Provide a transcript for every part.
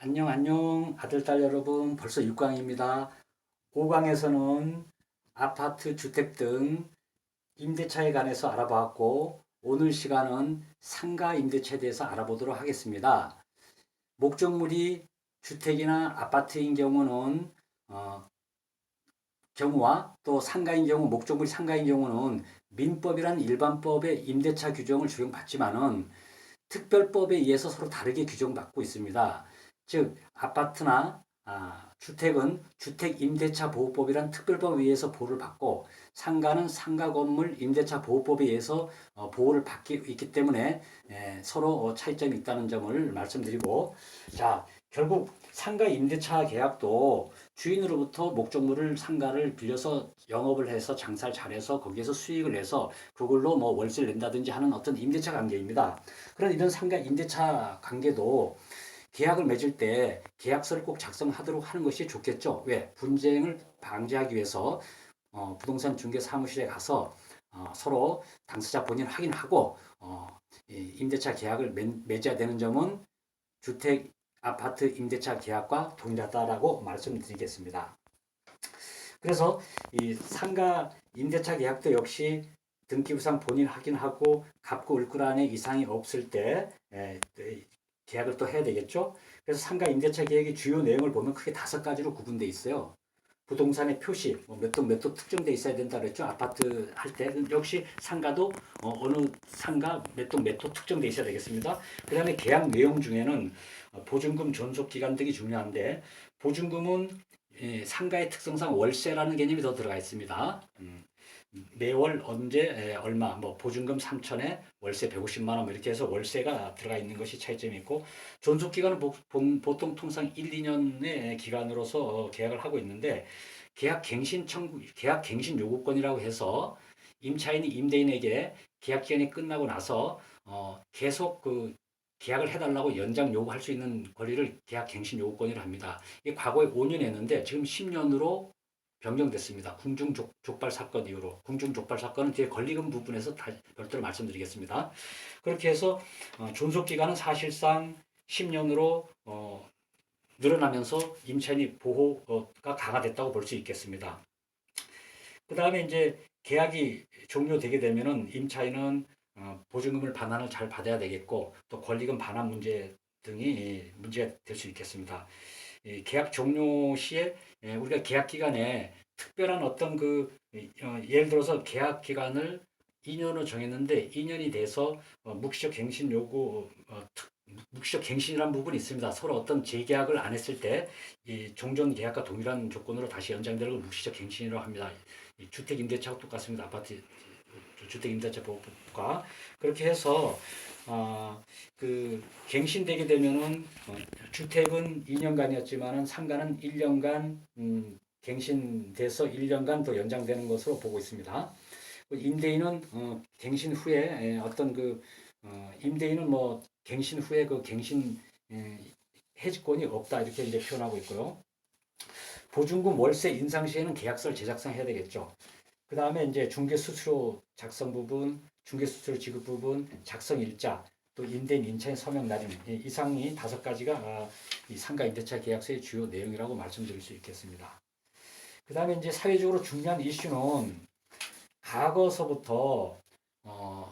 안녕, 아들, 딸 여러분. 벌써 6강입니다. 5강에서는 아파트, 주택 등 임대차에 관해서 알아봤고, 오늘 시간은 상가 임대차에 대해서 알아보도록 하겠습니다. 목적물이 주택이나 아파트인 경우는, 어, 경우와 또 상가인 경우, 목적물이 상가인 경우는 민법이란 일반법의 임대차 규정을 적용받지만은 특별법에 의해서 서로 다르게 규정받고 있습니다. 즉 아파트나 주택은 주택임대차보호법이란 특별법에 의해서 보호를 받고 상가는 상가건물 임대차보호법에 의해서 보호를 받기 있기 때문에 서로 차이점이 있다는 점을 말씀드리고, 자, 결국 상가 임대차 계약도 주인으로부터 목적물을 상가를 빌려서 영업을 해서 장사를 잘해서 거기에서 수익을 내서 그걸로 뭐 월세를 낸다든지 하는 어떤 임대차 관계입니다. 그런 이런 상가 임대차 관계도 계약을 맺을 때 계약서를 꼭 작성하도록 하는 것이 좋겠죠. 왜? 분쟁을 방지하기 위해서 부동산 중개 사무실에 가서 서로 당사자 본인 확인하고 임대차 계약을 맺어야 되는 점은 주택 아파트 임대차 계약과 동일하다라고 말씀드리겠습니다. 그래서 이 상가 임대차 계약도 역시 등기부상 본인 확인하고 갑구 을구란에 이상이 없을 때 계약을 또 해야 되겠죠. 그래서 상가 임대차 계약의 주요 내용을 보면 크게 5가지로 구분되어 있어요. 부동산의 표시, 몇 도 특정돼 있어야 된다 그랬죠. 아파트 할 때 역시 상가도 어느 상가 몇 도 특정돼 있어야 되겠습니다. 그다음에 계약 내용 중에는 보증금 존속 기간 등이 중요한데, 보증금은 상가의 특성상 월세라는 개념이 더 들어가 있습니다. 매월 언제 얼마 뭐 보증금 3천에 월세 150만 원 이렇게 해서 월세가 들어가 있는 것이 차이점이 있고, 존속 기간은 보통 통상 1, 2년의 기간으로서 계약을 하고 있는데, 계약 갱신 요구권이라고 해서 임차인이 임대인에게 계약 기간이 끝나고 나서 계속 그 계약을 해달라고 연장 요구할 수 있는 권리를 계약 갱신 요구권이라 합니다. 이게 과거에 5년 했는데 지금 10년으로 변경됐습니다. 궁중족발 사건 이후로. 궁중족발 사건은 뒤에 권리금 부분에서 별도로 말씀드리겠습니다. 그렇게 해서 존속 기간은 사실상 10년으로 늘어나면서 임차인이 보호가 강화됐다고 볼 수 있겠습니다. 그 다음에 이제 계약이 종료되게 되면은 임차인은 보증금을 반환을 잘 받아야 되겠고, 또 권리금 반환 문제 등이 문제가 될 수 있겠습니다. 계약 종료 시에 우리가 계약 기간에 특별한 어떤 예를 들어서 계약 기간을 2년으로 정했는데 2년이 돼서 묵시적 갱신 요구 묵시적 갱신이라는 부분이 있습니다. 서로 어떤 재계약을 안 했을 때 이 종전 계약과 동일한 조건으로 다시 연장되는 걸 묵시적 갱신이라고 합니다. 이 주택 임대차와 똑같습니다. 아파트 주택 임대차 보호법과 그렇게 해서 그 갱신되게 되면은 주택은 2년간이었지만은 상가는 1년간 갱신돼서 1년간 더 연장되는 것으로 보고 있습니다. 임대인은 갱신 후에 어떤 임대인은 뭐 갱신 후에 그 갱신 해지권이 없다 이렇게 이제 표현하고 있고요. 보증금 월세 인상 시에는 계약서를 제작성해야 되겠죠. 그 다음에 이제 중개수수료 작성 부분, 중개수수료 지급 부분, 작성 일자, 또 임대인 임차인 서명 날인 이상이 5가지가 이 상가 임대차 계약서의 주요 내용이라고 말씀드릴 수 있겠습니다. 그 다음에 이제 사회적으로 중요한 이슈는 과거서부터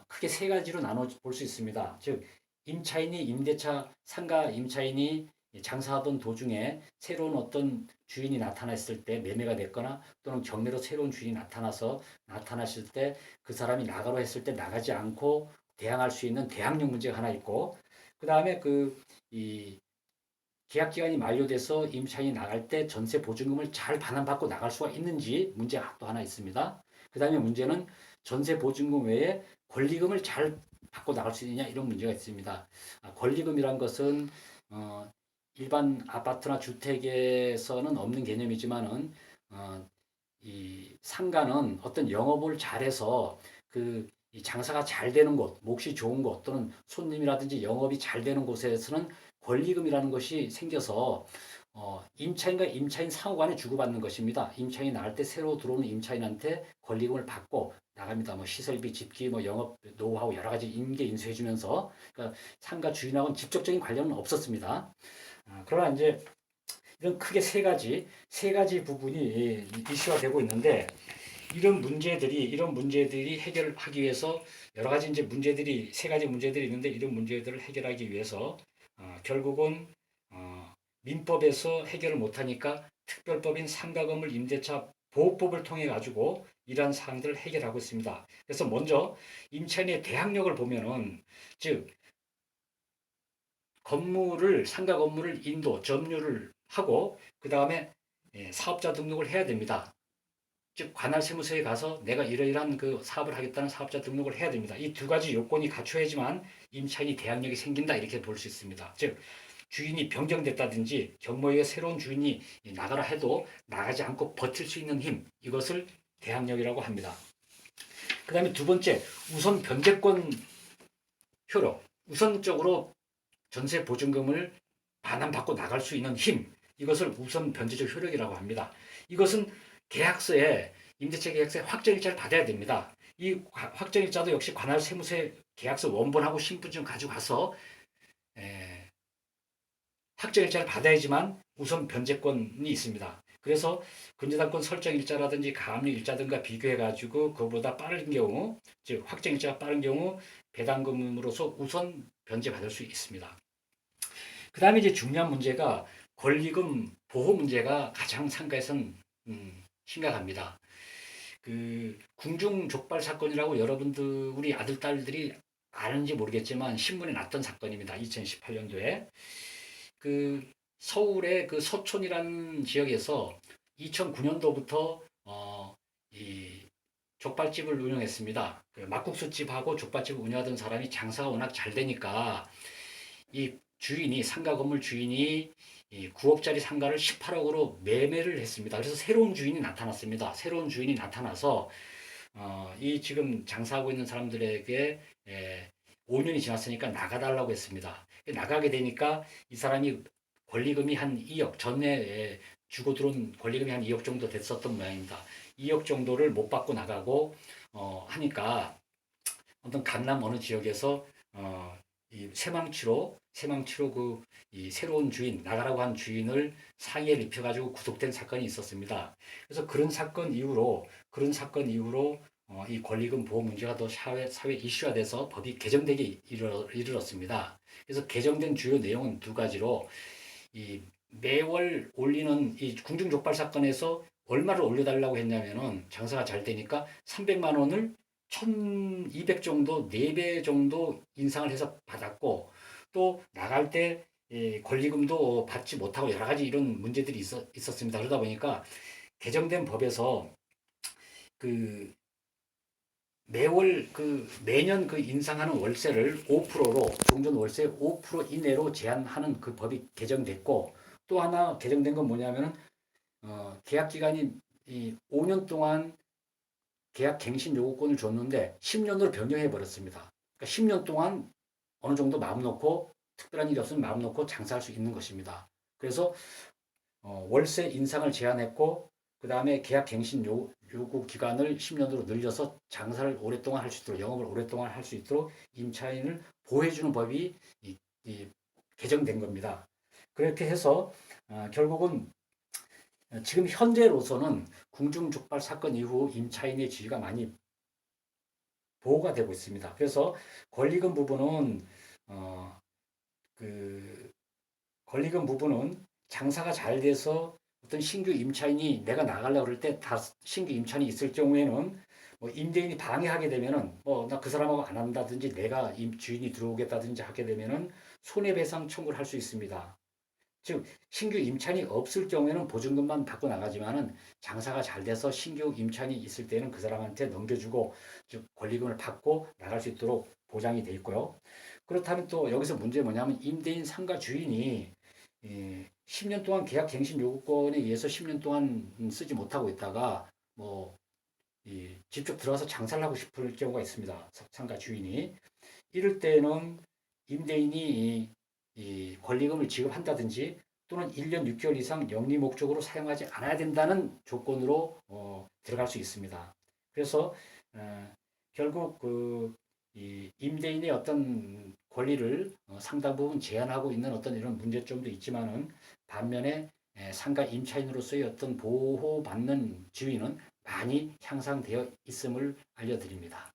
크게 3가지로 나눠 볼 수 있습니다. 즉 임차인이 임대차 상가 임차인이 장사하던 도중에 새로운 어떤 주인이 나타났을 때 매매가 됐거나 또는 경매로 새로운 주인이 나타났을 때 그 사람이 나가로 했을 때 나가지 않고 대항할 수 있는 대항력 문제가 하나 있고, 그 다음에 이 계약 기간이 만료돼서 임차인이 나갈 때 전세 보증금을 잘 반환받고 나갈 수가 있는지 문제가 또 하나 있습니다. 그 다음에 문제는 전세 보증금 외에 권리금을 잘 받고 나갈 수 있느냐 이런 문제가 있습니다. 권리금이란 것은 일반 아파트나 주택에서는 없는 개념이지만은 이 상가는 어떤 영업을 잘해서 이 장사가 잘 되는 곳, 몫이 좋은 곳 또는 손님이라든지 영업이 잘 되는 곳에서는 권리금이라는 것이 생겨서 임차인과 임차인 상호 간에 주고받는 것입니다. 임차인이 나갈 때 새로 들어오는 임차인한테 권리금을 받고 나갑니다. 뭐 시설비, 집기, 뭐 영업 노하우 여러 가지 임계 인수해주면서 그러니까 상가 주인하고는 직접적인 관련은 없었습니다. 그러나 이제 이런 크게 세 가지 부분이 이슈가 되고 있는데 이런 문제들이 해결하기 위해서 여러 가지 이제 문제들이 세 가지 문제들이 있는데 이런 문제들을 해결하기 위해서 결국은 민법에서 해결을 못하니까 특별법인 상가건물 임대차 보호법을 통해 가지고 이러한 사항들을 해결하고 있습니다. 그래서 먼저 임차인의 대항력을 보면은 즉 상가 건물을 인도 점유를 하고 그 다음에 사업자 등록을 해야 됩니다. 즉 관할 세무서에 가서 내가 이러이러한 그 사업을 하겠다는 사업자 등록을 해야 됩니다. 이 두 가지 요건이 갖춰야지만 임차인이 대항력이 생긴다 이렇게 볼 수 있습니다. 즉 주인이 변경됐다든지 경모에 새로운 주인이 나가라 해도 나가지 않고 버틸 수 있는 힘 이것을 대항력이라고 합니다. 그 다음에 두 번째 우선 변제권 효력 우선적으로 전세 보증금을 반환받고 나갈 수 있는 힘 이것을 우선 변제적 효력이라고 합니다. 이것은 계약서에 임대차 계약서에 확정일자를 받아야 됩니다. 이 확정일자도 역시 관할 세무서에 계약서 원본하고 신분증 가져가서 확정일자를 받아야지만 우선 변제권이 있습니다. 그래서 근저당권 설정일자라든지 가압류일자 등과 비교해가지고 그보다 빠른 경우 즉 확정일자가 빠른 경우 배당금으로서 우선 변제받을 수 있습니다. 그 다음에 이제 중요한 문제가 권리금 보호 문제가 가장 상가에선 심각합니다. 그 궁중 족발 사건이라고 여러분들 우리 아들 딸들이 아는지 모르겠지만 신문에 났던 사건입니다. 2018년도에 그 서울의 그 서촌이라는 지역에서 2009년도부터 이 족발집을 운영했습니다. 그 막국수집하고 족발집을 운영하던 사람이 장사가 워낙 잘 되니까 이 주인이 상가 건물 주인이 이 9억짜리 상가를 18억으로 매매를 했습니다. 그래서 새로운 주인이 나타났습니다. 새로운 주인이 나타나서 이 지금 장사하고 있는 사람들에게 5년이 지났으니까 나가달라고 했습니다. 나가게 되니까 이 사람이 권리금이 한 2억 전에 주고 들어온 권리금이 한 2억 정도 됐었던 모양입니다. 2억 정도를 못 받고 나가고 하니까 어떤 강남 어느 지역에서 이 새망치로 그 이 새로운 주인 나가라고 한 주인을 상해에 입혀가지고 구속된 사건이 있었습니다. 그래서 그런 사건 이후로 이 권리금 보호 문제가 더 사회 이슈화 돼서 법이 개정되기 이르렀습니다. 그래서 개정된 주요 내용은 두 가지로 이 매월 올리는 이 궁중족발 사건에서 얼마를 올려달라고 했냐면은 장사가 잘 되니까 300만 원을 1200 정도, 4배 정도 인상을 해서 받았고, 또 나갈 때 권리금도 받지 못하고 여러 가지 이런 문제들이 있었습니다. 그러다 보니까 개정된 법에서 그 매년 그 인상하는 월세를 5%로, 종전 월세 5% 이내로 제한하는 그 법이 개정됐고, 또 하나 개정된 건 뭐냐면은, 계약 기간이 이 5년 동안 계약 갱신 요구권을 줬는데 10년으로 변경해 버렸습니다. 그러니까 10년 동안 어느 정도 마음 놓고 특별한 일이 없으면 마음 놓고 장사할 수 있는 것입니다. 그래서 월세 인상을 제한했고 그 다음에 계약 갱신 요구 기간을 10년으로 늘려서 장사를 오랫동안 할 수 있도록 영업을 오랫동안 할 수 있도록 임차인을 보호해주는 법이 개정된 겁니다. 그렇게 해서 결국은 지금 현재로서는 궁중족발 사건 이후 임차인의 지위가 많이 보호가 되고 있습니다. 그래서 권리금 부분은 권리금 부분은 장사가 잘 돼서 어떤 신규 임차인이 내가 나가려고 그럴 때 다 신규 임차인이 있을 경우에는 뭐 임대인이 방해하게 되면은 나 그 사람하고 안 한다든지 내가 주인이 들어오겠다든지 하게 되면은 손해배상 청구를 할 수 있습니다. 즉 신규 임차인이 없을 경우에는 보증금만 받고 나가지만은 장사가 잘 돼서 신규 임차인이 있을 때는 그 사람한테 넘겨주고 즉 권리금을 받고 나갈 수 있도록 보장이 돼 있고요. 그렇다면 또 여기서 문제 뭐냐면 임대인 상가 주인이 10년 동안 계약 갱신 요구권에 의해서 10년 동안 쓰지 못하고 있다가 뭐 직접 들어가서 장사를 하고 싶을 경우가 있습니다. 상가 주인이 이럴 때는 임대인이 이 권리금을 지급한다든지 또는 1년 6개월 이상 영리 목적으로 사용하지 않아야 된다는 조건으로 들어갈 수 있습니다. 그래서 결국 이 임대인의 어떤 권리를 상당 부분 제한하고 있는 어떤 이런 문제점도 있지만은 반면에 상가 임차인으로서의 어떤 보호받는 지위는 많이 향상되어 있음을 알려드립니다.